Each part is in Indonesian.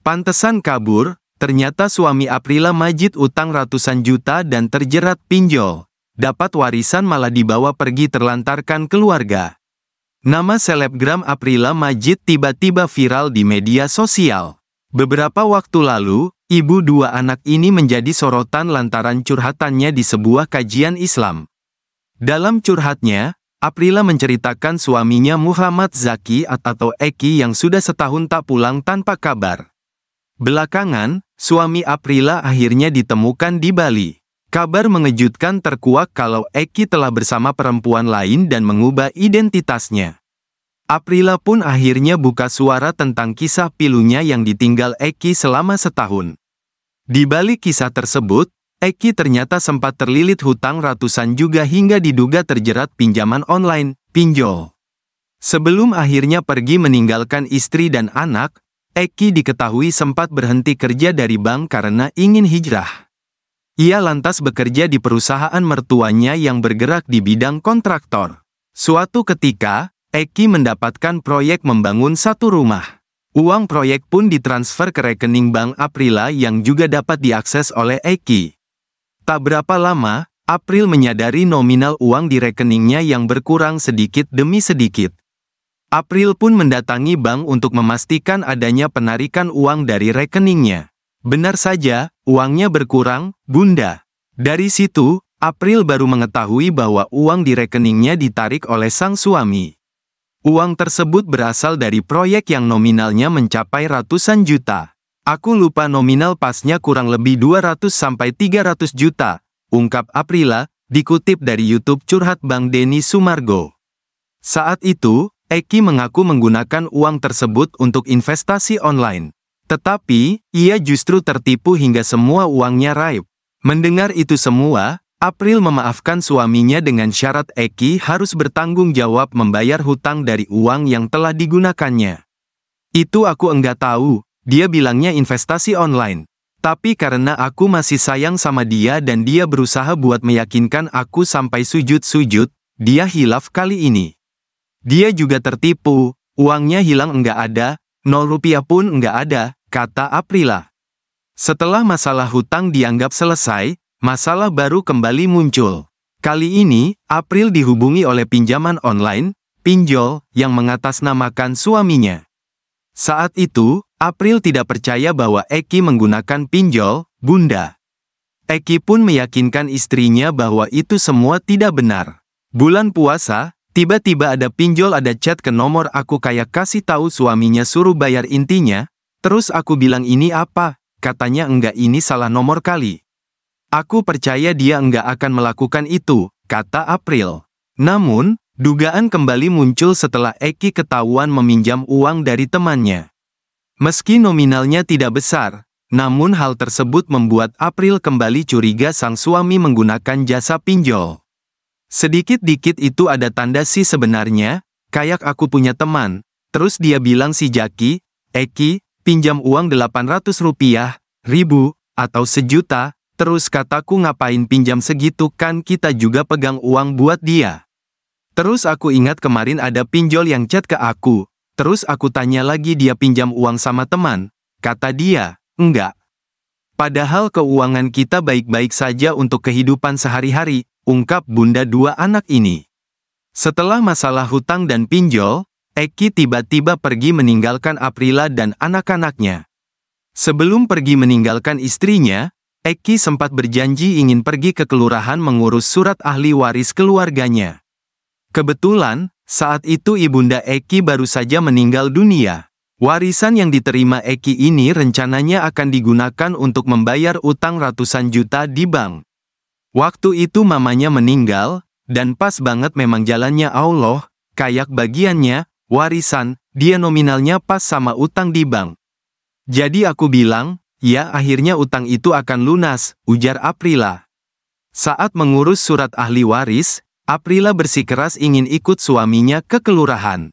Pantesan kabur, ternyata suami Aprila Majid utang ratusan juta dan terjerat pinjol. Dapat warisan malah dibawa pergi terlantarkan keluarga. Nama selebgram Aprila Majid tiba-tiba viral di media sosial. Beberapa waktu lalu, ibu dua anak ini menjadi sorotan lantaran curhatannya di sebuah kajian Islam. Dalam curhatnya, Aprila menceritakan suaminya Muhammad Zaki atau Eki yang sudah setahun tak pulang tanpa kabar. Belakangan, suami Aprila akhirnya ditemukan di Bali. Kabar mengejutkan terkuak kalau Eki telah bersama perempuan lain dan mengubah identitasnya. Aprila pun akhirnya buka suara tentang kisah pilunya yang ditinggal Eki selama setahun. Di balik kisah tersebut, Eki ternyata sempat terlilit hutang ratusan juga hingga diduga terjerat pinjaman online, pinjol. Sebelum akhirnya pergi meninggalkan istri dan anak, Eki diketahui sempat berhenti kerja dari bank karena ingin hijrah. Ia lantas bekerja di perusahaan mertuanya yang bergerak di bidang kontraktor. Suatu ketika, Eki mendapatkan proyek membangun satu rumah. Uang proyek pun ditransfer ke rekening bank Aprila yang juga dapat diakses oleh Eki. Tak berapa lama, April menyadari nominal uang di rekeningnya yang berkurang sedikit demi sedikit. April pun mendatangi bank untuk memastikan adanya penarikan uang dari rekeningnya. Benar saja, uangnya berkurang, Bunda. Dari situ, April baru mengetahui bahwa uang di rekeningnya ditarik oleh sang suami. Uang tersebut berasal dari proyek yang nominalnya mencapai ratusan juta. Aku lupa nominal pasnya kurang lebih 200-300 juta, ungkap Aprila, dikutip dari YouTube curhat Bang Denny Sumargo. Saat itu, Eki mengaku menggunakan uang tersebut untuk investasi online. Tetapi, ia justru tertipu hingga semua uangnya raib. Mendengar itu semua, April memaafkan suaminya dengan syarat Eki harus bertanggung jawab membayar hutang dari uang yang telah digunakannya. Itu aku enggak tahu, dia bilangnya investasi online. Tapi karena aku masih sayang sama dia dan dia berusaha buat meyakinkan aku sampai sujud-sujud, dia hilaf kali ini. Dia juga tertipu, uangnya hilang enggak ada, 0 rupiah pun enggak ada, kata Aprila. Setelah masalah hutang dianggap selesai, masalah baru kembali muncul. Kali ini, April dihubungi oleh pinjaman online, pinjol, yang mengatasnamakan suaminya. Saat itu, April tidak percaya bahwa Eki menggunakan pinjol, Bunda. Eki pun meyakinkan istrinya bahwa itu semua tidak benar. Bulan puasa, tiba-tiba ada pinjol ada chat ke nomor aku kayak kasih tahu suaminya suruh bayar intinya, terus aku bilang ini apa, katanya enggak ini salah nomor kali. Aku percaya dia enggak akan melakukan itu, kata April. Namun, dugaan kembali muncul setelah Eki ketahuan meminjam uang dari temannya. Meski nominalnya tidak besar, namun hal tersebut membuat April kembali curiga sang suami menggunakan jasa pinjol. Sedikit-dikit itu ada tanda sih sebenarnya, kayak aku punya teman, terus dia bilang si Jaki, Eki, pinjam uang 800 rupiah, 1000, atau sejuta, terus kataku ngapain pinjam segitu kan kita juga pegang uang buat dia. Terus aku ingat kemarin ada pinjol yang chat ke aku, terus aku tanya lagi dia pinjam uang sama teman, kata dia, enggak. Padahal keuangan kita baik-baik saja untuk kehidupan sehari-hari, ungkap bunda dua anak ini. Setelah masalah hutang dan pinjol, Eki tiba-tiba pergi meninggalkan Aprila dan anak-anaknya. Sebelum pergi meninggalkan istrinya, Eki sempat berjanji ingin pergi ke kelurahan mengurus surat ahli waris keluarganya. Kebetulan, saat itu ibunda Eki baru saja meninggal dunia. Warisan yang diterima Eki ini rencananya akan digunakan untuk membayar utang ratusan juta di bank. Waktu itu mamanya meninggal, dan pas banget memang jalannya Allah, kayak bagiannya, warisan, dia nominalnya pas sama utang di bank. Jadi aku bilang, ya akhirnya utang itu akan lunas, ujar Aprila. Saat mengurus surat ahli waris, Aprila bersikeras ingin ikut suaminya ke kelurahan.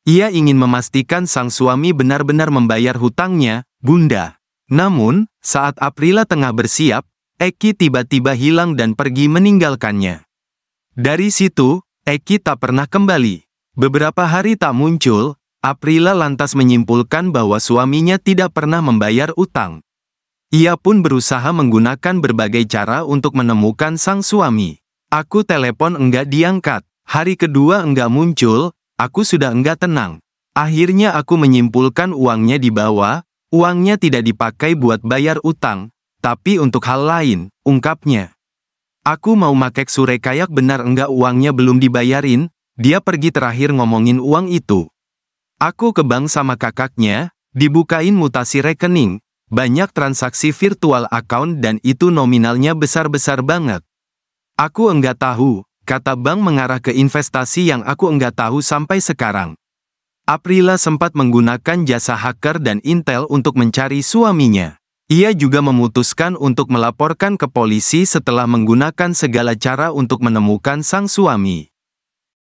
Ia ingin memastikan sang suami benar-benar membayar hutangnya, Bunda. Namun, saat Aprila tengah bersiap, Eki tiba-tiba hilang dan pergi meninggalkannya. Dari situ, Eki tak pernah kembali. Beberapa hari tak muncul, Aprila lantas menyimpulkan bahwa suaminya tidak pernah membayar utang. Ia pun berusaha menggunakan berbagai cara untuk menemukan sang suami. Aku telepon enggak diangkat. Hari kedua enggak muncul, aku sudah enggak tenang. Akhirnya aku menyimpulkan uangnya dibawa, uangnya tidak dipakai buat bayar utang, tapi untuk hal lain, ungkapnya. Aku mau makek surekayak benar enggak uangnya belum dibayarin, dia pergi terakhir ngomongin uang itu. Aku ke bank sama kakaknya, dibukain mutasi rekening, banyak transaksi virtual account dan itu nominalnya besar-besar banget. Aku enggak tahu, kata bank mengarah ke investasi yang aku enggak tahu sampai sekarang. Aprila sempat menggunakan jasa hacker dan intel untuk mencari suaminya. Ia juga memutuskan untuk melaporkan ke polisi setelah menggunakan segala cara untuk menemukan sang suami.